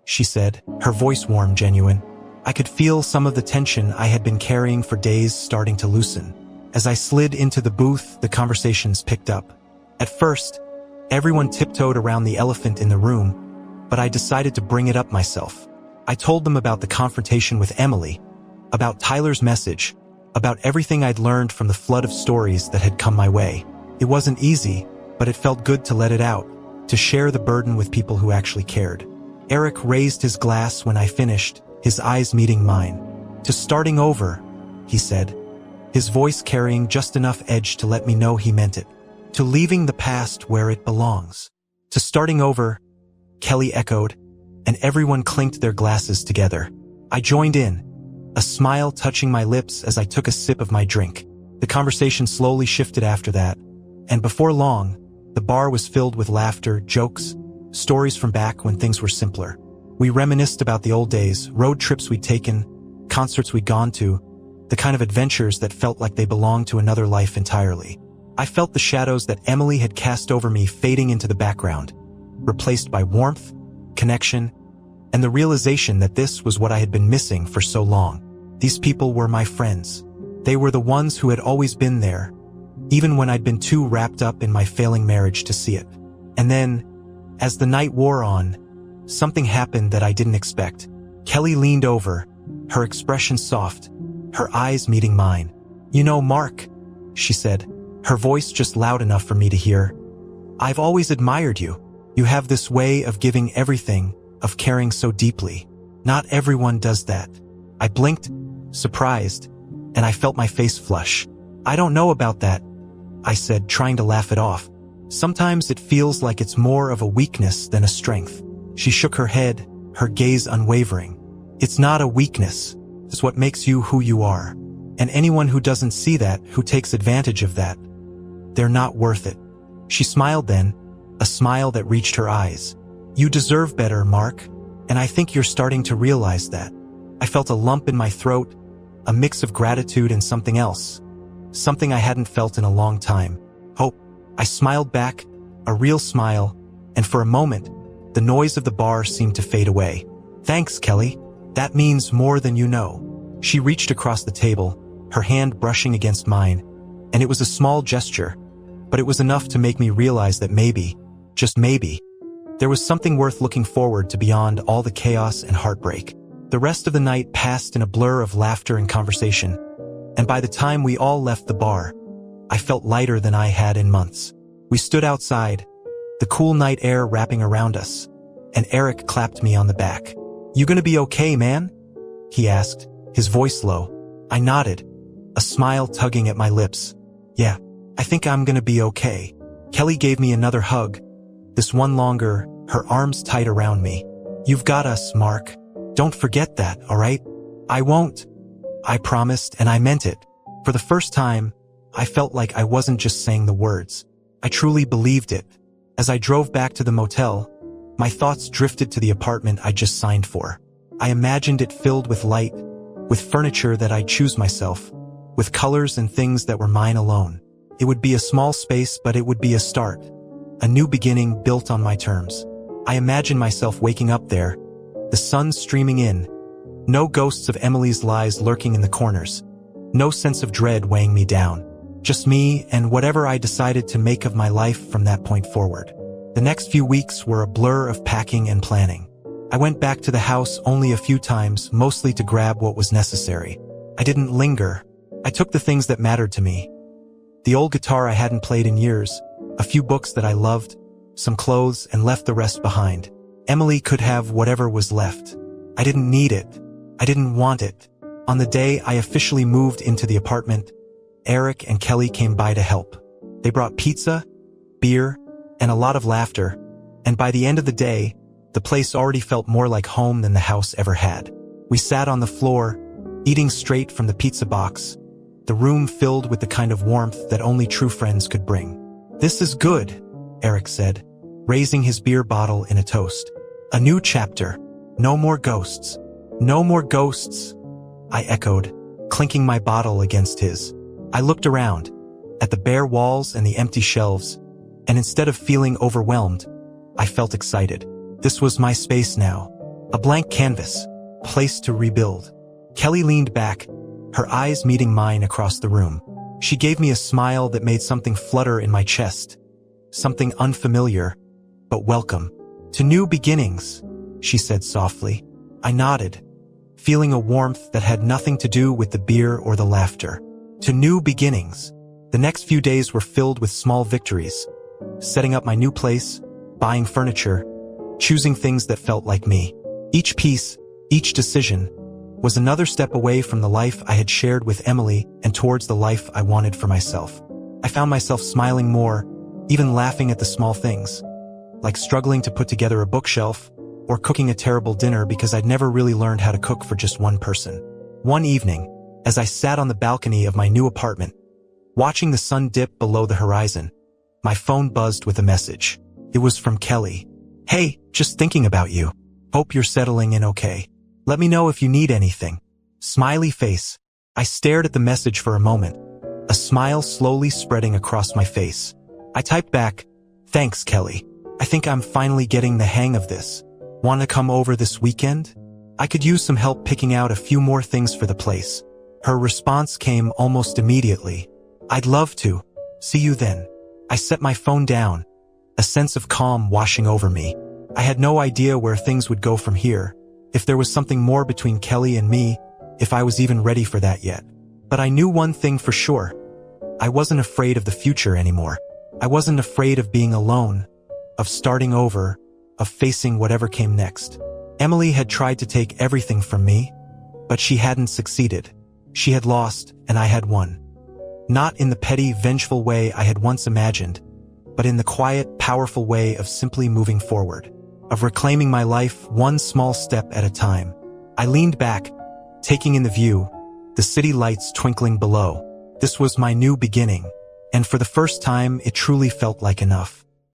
she said, her voice warm, genuine. I could feel some of the tension I had been carrying for days starting to loosen. As I slid into the booth, the conversations picked up. At first, everyone tiptoed around the elephant in the room, but I decided to bring it up myself. I told them about the confrontation with Emily, about Tyler's message, about everything I'd learned from the flood of stories that had come my way. It wasn't easy, but it felt good to let it out, to share the burden with people who actually cared. Eric raised his glass when I finished, his eyes meeting mine. "To starting over," he said, his voice carrying just enough edge to let me know he meant it. "To leaving the past where it belongs." "To starting over," Kelly echoed, and everyone clinked their glasses together. I joined in, a smile touching my lips as I took a sip of my drink. The conversation slowly shifted after that, and before long, the bar was filled with laughter, jokes, stories from back when things were simpler. We reminisced about the old days, road trips we'd taken, concerts we'd gone to, the kind of adventures that felt like they belonged to another life entirely. I felt the shadows that Emily had cast over me fading into the background, replaced by warmth, connection, and the realization that this was what I had been missing for so long. These people were my friends. They were the ones who had always been there, even when I'd been too wrapped up in my failing marriage to see it. And then, as the night wore on, something happened that I didn't expect. Kelly leaned over, her expression soft, her eyes meeting mine. "You know, Mark," she said, her voice just loud enough for me to hear, "I've always admired you. You have this way of giving everything, of caring so deeply. Not everyone does that." I blinked, surprised, and I felt my face flush. "I don't know about that," I said, trying to laugh it off. "Sometimes it feels like it's more of a weakness than a strength." She shook her head, her gaze unwavering. "It's not a weakness. It's what makes you who you are. And anyone who doesn't see that, who takes advantage of that, they're not worth it." She smiled then, a smile that reached her eyes. "You deserve better, Mark, and I think you're starting to realize that." I felt a lump in my throat, a mix of gratitude and something else. Something I hadn't felt in a long time. Hope. I smiled back, a real smile, and for a moment, the noise of the bar seemed to fade away. Thanks, Kelly. That means more than you know. She reached across the table, her hand brushing against mine, and it was a small gesture, but it was enough to make me realize that maybe, just maybe, there was something worth looking forward to beyond all the chaos and heartbreak. The rest of the night passed in a blur of laughter and conversation, and by the time we all left the bar, I felt lighter than I had in months. We stood outside, the cool night air wrapping around us, and Eric clapped me on the back. "You gonna be okay, man?" he asked, his voice low. I nodded, a smile tugging at my lips. "Yeah, I think I'm gonna be okay." Kelly gave me another hug, this one longer, her arms tight around me. "You've got us, Mark. Don't forget that, all right?" "I won't," I promised, and I meant it. For the first time, I felt like I wasn't just saying the words. I truly believed it. As I drove back to the motel, my thoughts drifted to the apartment I just signed for. I imagined it filled with light, with furniture that I'd choose myself, with colors and things that were mine alone. It would be a small space, but it would be a start. A new beginning built on my terms. I imagined myself waking up there, the sun streaming in, no ghosts of Emily's lies lurking in the corners, no sense of dread weighing me down. Just me and whatever I decided to make of my life from that point forward. The next few weeks were a blur of packing and planning. I went back to the house only a few times, mostly to grab what was necessary. I didn't linger. I took the things that mattered to me. The old guitar I hadn't played in years, a few books that I loved, some clothes, and left the rest behind. Emily could have whatever was left. I didn't need it. I didn't want it. On the day I officially moved into the apartment, Eric and Kelly came by to help. They brought pizza, beer, and a lot of laughter, and by the end of the day, the place already felt more like home than the house ever had. We sat on the floor, eating straight from the pizza box, the room filled with the kind of warmth that only true friends could bring. "This is good," Eric said, raising his beer bottle in a toast. "A new chapter. No more ghosts." "No more ghosts," I echoed, clinking my bottle against his. I looked around, at the bare walls and the empty shelves, and instead of feeling overwhelmed, I felt excited. This was my space now, a blank canvas, a place to rebuild. Kelly leaned back, her eyes meeting mine across the room. She gave me a smile that made something flutter in my chest, something unfamiliar, but welcome. "To new beginnings," she said softly. I nodded, feeling a warmth that had nothing to do with the beer or the laughter. To new beginnings. The next few days were filled with small victories, setting up my new place, buying furniture, choosing things that felt like me. Each piece, each decision, was another step away from the life I had shared with Emily and towards the life I wanted for myself. I found myself smiling more, even laughing at the small things, like struggling to put together a bookshelf or cooking a terrible dinner because I'd never really learned how to cook for just one person. One evening, as I sat on the balcony of my new apartment, watching the sun dip below the horizon, my phone buzzed with a message. It was from Kelly. "Hey, just thinking about you. Hope you're settling in okay. Let me know if you need anything." Smiley face. I stared at the message for a moment, a smile slowly spreading across my face. I typed back, "Thanks, Kelly. I think I'm finally getting the hang of this. Want to come over this weekend? I could use some help picking out a few more things for the place." Her response came almost immediately. "I'd love to. See you then." I set my phone down, a sense of calm washing over me. I had no idea where things would go from here, if there was something more between Kelly and me, if I was even ready for that yet. But I knew one thing for sure. I wasn't afraid of the future anymore. I wasn't afraid of being alone, of starting over, of facing whatever came next. Emily had tried to take everything from me, but she hadn't succeeded. She had lost, and I had won. Not in the petty, vengeful way I had once imagined, but in the quiet, powerful way of simply moving forward, of reclaiming my life one small step at a time. I leaned back, taking in the view, the city lights twinkling below. This was my new beginning, and for the first time it truly felt like enough.